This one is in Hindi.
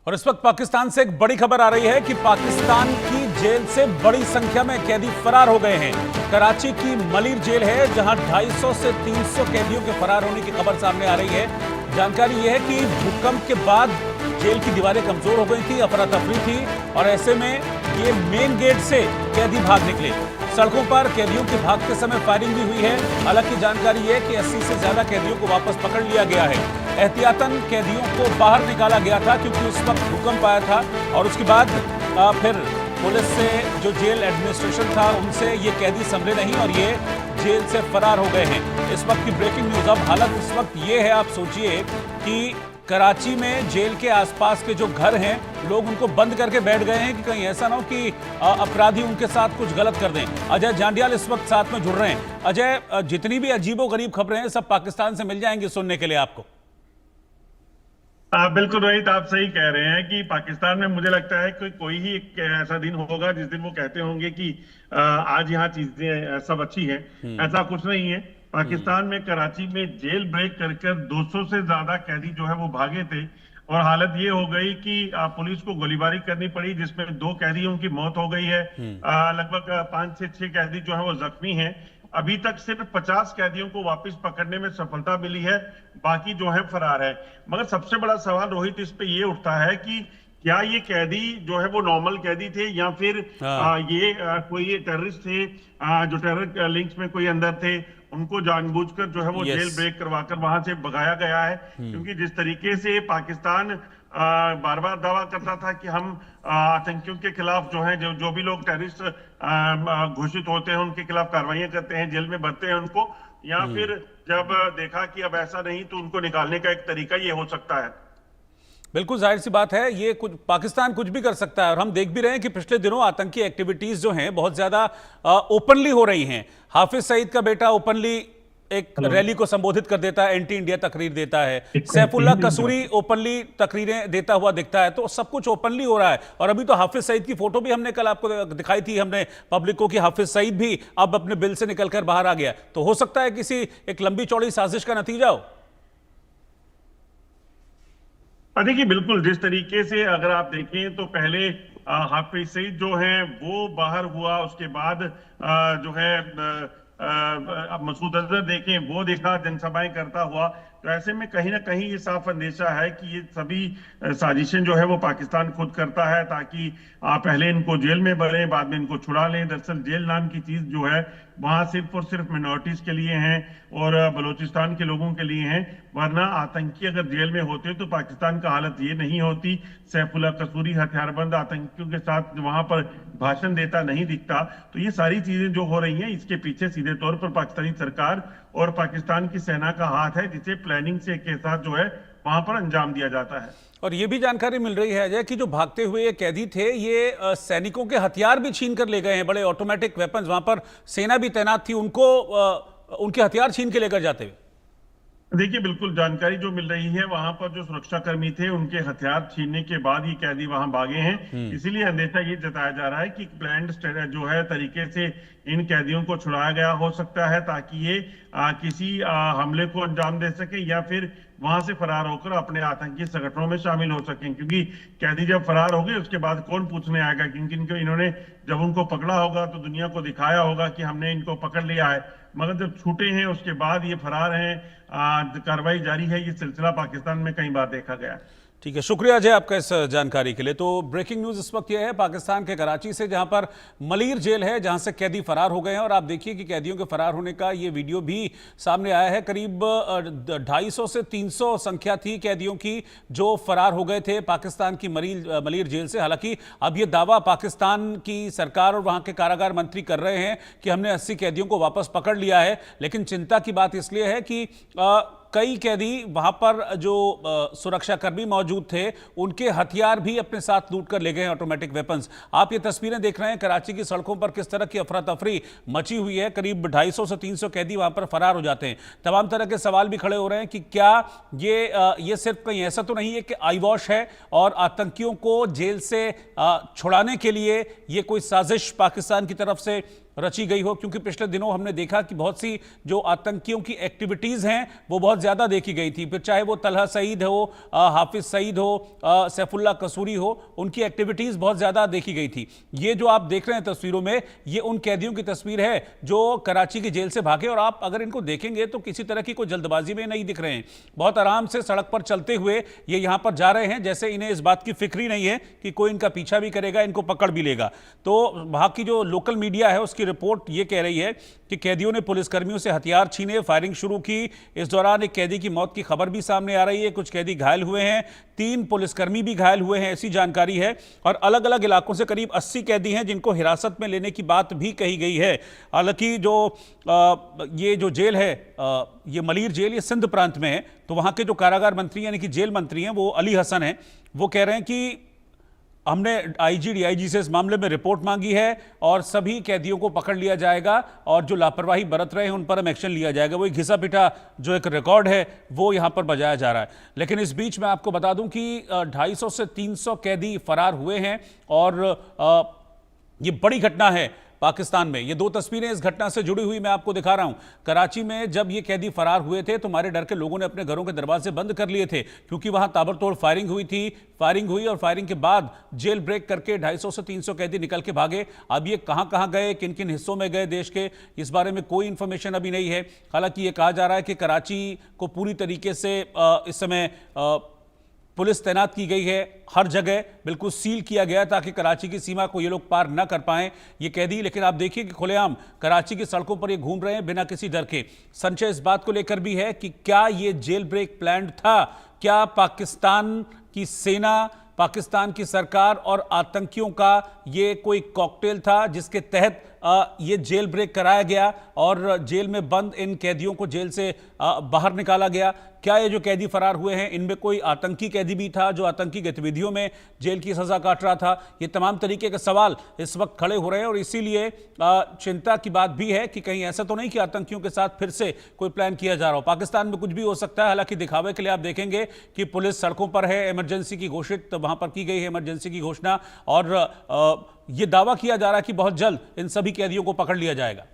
और इस वक्त पाकिस्तान से एक बड़ी खबर आ रही है कि पाकिस्तान की जेल से बड़ी संख्या में कैदी फरार हो गए हैं। कराची की मलीर जेल है जहां 250 से 300 कैदियों के फरार होने की खबर सामने आ रही है। जानकारी यह है कि भूकंप के बाद जेल की दीवारें कमजोर हो गई थी, अफरा तफरी थी और ऐसे में ये मेन गेट से कैदी भाग निकले। सड़कों पर कैदियों के भागते समय फायरिंग भी हुई है। हालांकि जानकारी है कि 80 से ज्यादा कैदियों को वापस पकड़ लिया गया है। एहतियातन कैदियों को बाहर निकाला गया था क्योंकि उस वक्त भूकंप आया था और उसके बाद फिर पुलिस से जो जेल एडमिनिस्ट्रेशन था उनसे ये कैदी संभले नहीं और ये जेल से फरार हो गए हैं। इस वक्त की ब्रेकिंग न्यूज। अब हालत इस वक्त ये है, आप सोचिए कि कराची में जेल के आसपास के जो घर हैं लोग उनको बंद करके बैठ गए हैं कि कहीं ऐसा ना हो कि अपराधी उनके साथ कुछ गलत कर दें। अजय जांडियाल इस वक्त साथ में जुड़ रहे हैं। अजय, जितनी भी अजीबोगरीब खबरें हैं सब पाकिस्तान से मिल जाएंगी सुनने के लिए आपको। बिल्कुल रोहित, आप सही कह रहे हैं कि पाकिस्तान में मुझे लगता है कि कोई ही एक ऐसा दिन होगा जिस दिन वो कहते होंगे कि आज यहाँ चीजें सब अच्छी हैं। ऐसा कुछ नहीं है। पाकिस्तान में कराची में जेल ब्रेक कर 200 से ज्यादा कैदी जो है वो भागे थे और हालत ये हो गई कि पुलिस को गोलीबारी करनी पड़ी जिसमें 2 कैदियों की मौत हो गई है। लगभग 5 से 6 कैदी जो है वो जख्मी हैं। अभी तक सिर्फ 50 कैदियों को वापस पकड़ने में सफलता मिली है, बाकी जो है फरार है। मगर सबसे बड़ा सवाल रोहित इस पे ये उठता है कि क्या ये कैदी जो है वो नॉर्मल कैदी थे या फिर ये कोई टेररिस्ट थे, जो टेरर लिंक्स में कोई अंदर थे, उनको जानबूझकर जो है वो जेल ब्रेक करवाकर वहां से भगाया गया है। क्योंकि जिस तरीके से पाकिस्तान बार बार दावा करता था कि हम आतंकियों के खिलाफ जो है जो भी लोग टेररिस्ट घोषित होते हैं उनके खिलाफ कार्रवाइयां करते हैं, जेल में भरते हैं उनको, या फिर जब देखा कि अब ऐसा नहीं तो उनको निकालने का एक तरीका ये हो सकता है। बिल्कुल जाहिर सी बात है, ये कुछ पाकिस्तान कुछ भी कर सकता है और हम देख भी रहे हैं कि पिछले दिनों आतंकी एक्टिविटीज जो हैं बहुत ज्यादा ओपनली हो रही हैं। हाफिज सईद का बेटा ओपनली एक रैली को संबोधित कर देता है, एंटी इंडिया तकरीर देता है। सैफुल्लाह कसूरी ओपनली तकरीरें देता हुआ दिखता है। तो सब कुछ ओपनली हो रहा है और अभी तो हाफिज सईद की फोटो भी हमने कल आपको दिखाई थी, हमने पब्लिक को, कि हाफिज सईद भी अब अपने बिल से निकलकर बाहर आ गया। तो हो सकता है किसी एक लंबी चौड़ी साजिश का नतीजा हो। देखिए, बिल्कुल जिस तरीके से अगर आप देखें तो पहले हाफिज सईद जो है वो बाहर हुआ, उसके बाद जो है अब मसूद अजहर देखें वो देखा जनसभाएं करता हुआ। तो ऐसे में कहीं ना कहीं ये साफ अंदेशा है कि ये सभी साजिशें जो है वो पाकिस्तान खुद करता है ताकि पहले इनको जेल में भरें, बाद में इनको छुड़ा लें। दरअसल जेल नाम की चीज जो है वहां सिर्फ और सिर्फ मिनॉरिटीज के लिए हैं और बलूचिस्तान के लोगों के लिए हैं, वरना आतंकी अगर जेल में होते तो पाकिस्तान का हालत ये नहीं होती। सैफुल्लाह कसूरी हथियारबंद आतंकियों के साथ वहां पर भाषण देता नहीं दिखता। तो ये सारी चीजें जो हो रही हैं इसके पीछे सीधे तौर पर पाकिस्तानी सरकार और पाकिस्तान की सेना का हाथ है, जिसे प्लानिंग से के साथ जो है वहां पर अंजाम दिया जाता है। और ये भी जानकारी मिल रही है अजय कि जो भागते हुए ये कैदी थे ये सैनिकों के हथियार भी छीन कर ले गए हैं, बड़े ऑटोमेटिक वेपन्स, वहां पर सेना भी तैनात थी, उनको उनके हथियार छीन के लेकर जाते हुए। देखिए, बिल्कुल जानकारी जो मिल रही है वहां पर जो सुरक्षा कर्मी थे उनके हथियार छीनने के बाद ये कैदी वहां भागे हैं। इसीलिए अंदेशा ये जताया जा रहा है कि प्लान्ड जो है तरीके से इन कैदियों को छुड़ाया गया हो सकता है ताकि ये किसी हमले को अंजाम दे सके या फिर वहां से फरार होकर अपने आतंकी संगठनों में शामिल हो सकें। क्योंकि कैदी जब फरार हो गए उसके बाद कौन पूछने आएगा, क्योंकि इन्होंने जब उनको पकड़ा होगा तो दुनिया को दिखाया होगा कि हमने इनको पकड़ लिया है। मगर जब छूटे हैं उसके बाद ये फरार हैं, कार्रवाई जारी है। ये सिलसिला पाकिस्तान में कई बार देखा गया। ठीक है, शुक्रिया अजय आपका इस जानकारी के लिए। तो ब्रेकिंग न्यूज इस वक्त यह है पाकिस्तान के कराची से, जहां पर मलीर जेल है, जहां से कैदी फरार हो गए हैं और आप देखिए कि कैदियों के फरार होने का ये वीडियो भी सामने आया है। करीब 250 से 300 संख्या थी कैदियों की जो फरार हो गए थे पाकिस्तान की मलीर जेल से। हालांकि अब ये दावा पाकिस्तान की सरकार और वहां के कारागार मंत्री कर रहे हैं कि हमने 80 कैदियों को वापस पकड़ लिया है, लेकिन चिंता की बात इसलिए है कि कई कैदी वहां पर जो सुरक्षाकर्मी मौजूद थे उनके हथियार भी अपने साथ लूट कर ले गए हैं, ऑटोमेटिक वेपन्स। आप ये तस्वीरें देख रहे हैं कराची की सड़कों पर किस तरह की अफरा तफरी मची हुई है। करीब 250 से 300 कैदी वहां पर फरार हो जाते हैं। तमाम तरह के सवाल भी खड़े हो रहे हैं कि क्या ये सिर्फ कहीं ऐसा तो नहीं है कि आई वॉश है और आतंकियों को जेल से छुड़ाने के लिए ये कोई साजिश पाकिस्तान की तरफ से रची गई हो, क्योंकि पिछले दिनों हमने देखा कि बहुत सी जो आतंकियों की एक्टिविटीज हैं वो बहुत ज्यादा देखी गई थी। फिर चाहे वो तलहा सईद हो, हाफिज सईद हो, सैफुल्लाह कसूरी हो, उनकी एक्टिविटीज बहुत ज्यादा देखी गई थी। ये जो आप देख रहे हैं तस्वीरों में, ये उन कैदियों की तस्वीर है जो कराची की जेल से भागे, और आप अगर इनको देखेंगे तो किसी तरह की कोई जल्दबाजी में नहीं दिख रहे हैं। बहुत आराम से सड़क पर चलते हुए ये यहां पर जा रहे हैं, जैसे इन्हें इस बात की फिक्र ही नहीं है कि कोई इनका पीछा भी करेगा, इनको पकड़ भी लेगा। तो वहां की जो लोकल मीडिया है उसकी रिपोर्ट ये कह रही है कि कैदियों ने पुलिसकर्मियों से हथियार छीने, फायरिंग शुरू की। इस दौरान एक कैदी की मौत की खबर भी सामने आ रही है, कुछ कैदी घायल हुए हैं, 3 पुलिसकर्मी भी घायल हुए हैं, ऐसी जानकारी है। और अलग अलग इलाकों से करीब 80 कैदी हैं जिनको हिरासत में लेने की बात भी कही गई है। हालांकि जो ये जो जेल है, ये मलीर जेल, ये सिंध प्रांत में है। तो वहां के जो कारागार मंत्री यानी कि जेल मंत्री हैं वो अली हसन हैं, वो कह रहे हैं कि हमने आईजी डीआईजी से इस मामले में रिपोर्ट मांगी है और सभी कैदियों को पकड़ लिया जाएगा और जो लापरवाही बरत रहे हैं उन पर हम एक्शन लिया जाएगा। वही घिसा पिटा जो एक रिकॉर्ड है वो यहां पर बजाया जा रहा है। लेकिन इस बीच मैं आपको बता दूं कि 250 से 300 कैदी फरार हुए हैं और ये बड़ी घटना है पाकिस्तान में। ये 2 तस्वीरें इस घटना से जुड़ी हुई मैं आपको दिखा रहा हूं। कराची में जब ये कैदी फरार हुए थे तो मारे डर के लोगों ने अपने घरों के दरवाजे बंद कर लिए थे, क्योंकि वहां ताबड़तोड़ फायरिंग हुई थी। फायरिंग हुई और फायरिंग के बाद जेल ब्रेक करके 250 से 300 कैदी निकल के भागे। अब ये कहां कहां गए, किन किन हिस्सों में गए देश के, इस बारे में कोई इंफॉर्मेशन अभी नहीं है। हालांकि ये कहा जा रहा है कि कराची को पूरी तरीके से इस समय पुलिस तैनात की गई है, हर जगह बिल्कुल सील किया गया ताकि कराची की सीमा को ये लोग पार न कर पाएं ये कैदी। लेकिन आप देखिए कि खुलेआम कराची की सड़कों पर ये घूम रहे हैं बिना किसी डर के। संशय इस बात को लेकर भी है कि क्या ये जेल ब्रेक प्लान्ड था, क्या पाकिस्तान की सेना, पाकिस्तान की सरकार और आतंकियों का ये कोई कॉकटेल था जिसके तहत ये जेल ब्रेक कराया गया और जेल में बंद इन कैदियों को जेल से बाहर निकाला गया। क्या ये जो कैदी फरार हुए हैं इनमें कोई आतंकी कैदी भी था जो आतंकी गतिविधियों में जेल की सजा काट रहा था? ये तमाम तरीके के सवाल इस वक्त खड़े हो रहे हैं और इसीलिए चिंता की बात भी है कि कहीं ऐसा तो नहीं कि आतंकियों के साथ फिर से कोई प्लान किया जा रहा हो। पाकिस्तान में कुछ भी हो सकता है। हालांकि दिखावे के लिए आप देखेंगे कि पुलिस सड़कों पर है, इमरजेंसी की घोषित वहां पर की गई है इमरजेंसी की घोषणा, और ये दावा किया जा रहा है कि बहुत जल्द इन सभी कैदियों को पकड़ लिया जाएगा।